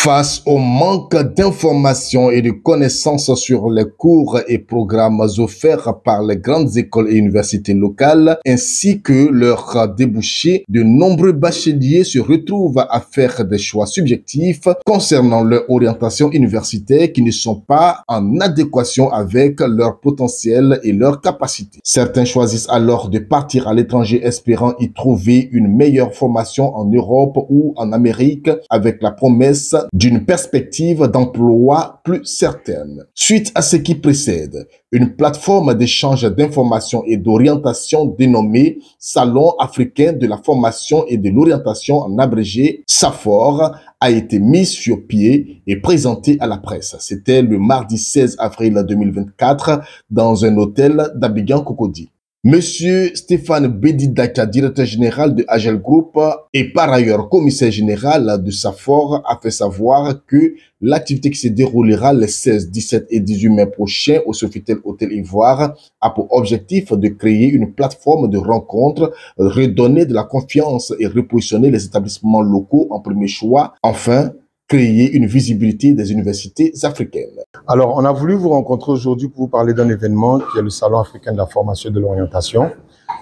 Face au manque d'informations et de connaissances sur les cours et programmes offerts par les grandes écoles et universités locales, ainsi que leurs débouchés, de nombreux bacheliers se retrouvent à faire des choix subjectifs concernant leur orientation universitaire qui ne sont pas en adéquation avec leur potentiel et leurs capacités. Certains choisissent alors de partir à l'étranger espérant y trouver une meilleure formation en Europe ou en Amérique avec la promesse d'une perspective d'emploi plus certaine. Suite à ce qui précède, une plateforme d'échange d'informations et d'orientation dénommée Salon africain de la formation et de l'orientation en abrégé SAFOR a été mise sur pied et présentée à la presse. C'était le mardi 16 avril 2024 dans un hôtel d'Abidjan-Cocody. Monsieur Stéphane Bedidaka, directeur général de Agel Group et par ailleurs commissaire général de SAFOR, a fait savoir que l'activité qui se déroulera les 16, 17 et 18 mai prochains au Sofitel Hôtel Ivoire a pour objectif de créer une plateforme de rencontre, redonner de la confiance et repositionner les établissements locaux en premier choix. Enfin, créer une visibilité des universités africaines. Alors, on a voulu vous rencontrer aujourd'hui pour vous parler d'un événement qui est le Salon africain de la formation et de l'orientation,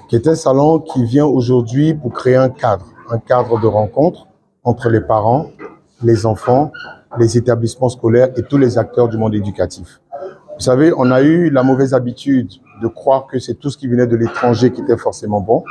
qui est un salon qui vient aujourd'hui pour créer un cadre de rencontre entre les parents, les enfants, les établissements scolaires et tous les acteurs du monde éducatif. Vous savez, on a eu la mauvaise habitude de croire que c'est tout ce qui venait de l'étranger qui était forcément bon.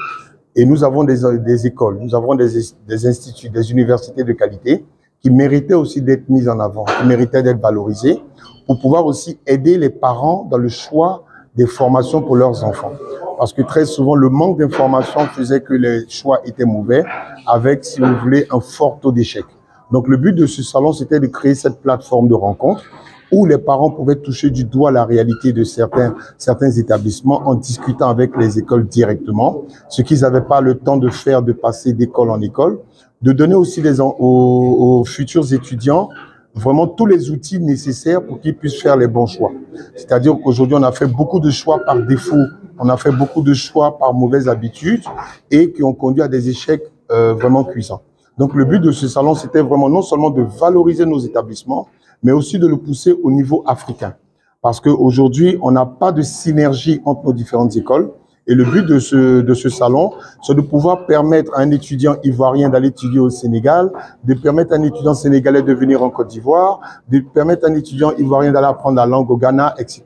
Et nous avons des écoles, nous avons des instituts, des universités de qualité qui méritaient aussi d'être mises en avant, qui méritaient d'être valorisées pour pouvoir aussi aider les parents dans le choix des formations pour leurs enfants. Parce que très souvent, le manque d'informations faisait que les choix étaient mauvais avec, si vous voulez, un fort taux d'échec. Donc le but de ce salon, c'était de créer cette plateforme de rencontre où les parents pouvaient toucher du doigt la réalité de certains établissements en discutant avec les écoles directement, ce qu'ils n'avaient pas le temps de faire, de passer d'école en école, de donner aussi aux futurs étudiants vraiment tous les outils nécessaires pour qu'ils puissent faire les bons choix. C'est-à-dire qu'aujourd'hui, on a fait beaucoup de choix par défaut, on a fait beaucoup de choix par mauvaise habitude et qui ont conduit à des échecs vraiment cuisants. Donc le but de ce salon, c'était vraiment non seulement de valoriser nos établissements, mais aussi de le pousser au niveau africain. Parce qu'aujourd'hui, on n'a pas de synergie entre nos différentes écoles. Et le but de ce salon, c'est de pouvoir permettre à un étudiant ivoirien d'aller étudier au Sénégal, de permettre à un étudiant sénégalais de venir en Côte d'Ivoire, de permettre à un étudiant ivoirien d'aller apprendre la langue au Ghana, etc.,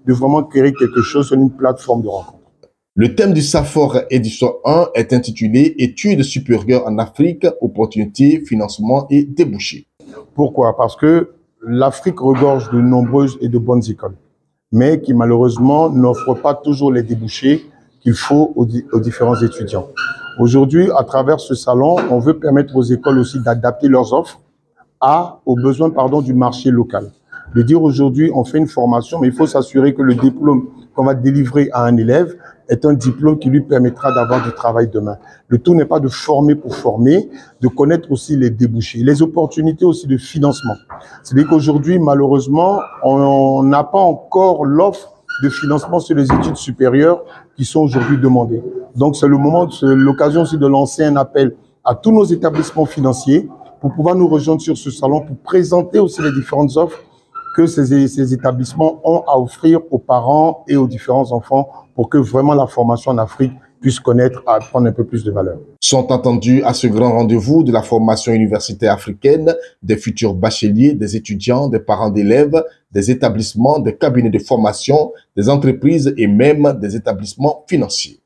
de vraiment créer quelque chose sur une plateforme de rencontre. Le thème du SAFOR édition 1 est intitulé « Études supérieures en Afrique, opportunités, financement et débouchés ». Pourquoi? Parce que l'Afrique regorge de nombreuses et de bonnes écoles, mais qui malheureusement n'offrent pas toujours les débouchés qu'il faut aux différents étudiants. Aujourd'hui, à travers ce salon, on veut permettre aux écoles aussi d'adapter leurs offres aux besoins du marché local. De dire aujourd'hui, on fait une formation, mais il faut s'assurer que le diplôme qu'on va délivrer à un élève est un diplôme qui lui permettra d'avoir du travail demain. Le tout n'est pas de former pour former, de connaître aussi les débouchés, les opportunités aussi de financement. C'est-à-dire qu'aujourd'hui, malheureusement, on n'a pas encore l'offre de financement sur les études supérieures qui sont aujourd'hui demandées. Donc, c'est l'occasion aussi de lancer un appel à tous nos établissements financiers pour pouvoir nous rejoindre sur ce salon, pour présenter aussi les différentes offres que ces établissements ont à offrir aux parents et aux différents enfants pour que vraiment la formation en Afrique puisse connaître, à prendre un peu plus de valeur. Sont entendus à ce grand rendez-vous de la formation universitaire africaine des futurs bacheliers, des étudiants, des parents d'élèves, des établissements, des cabinets de formation, des entreprises et même des établissements financiers.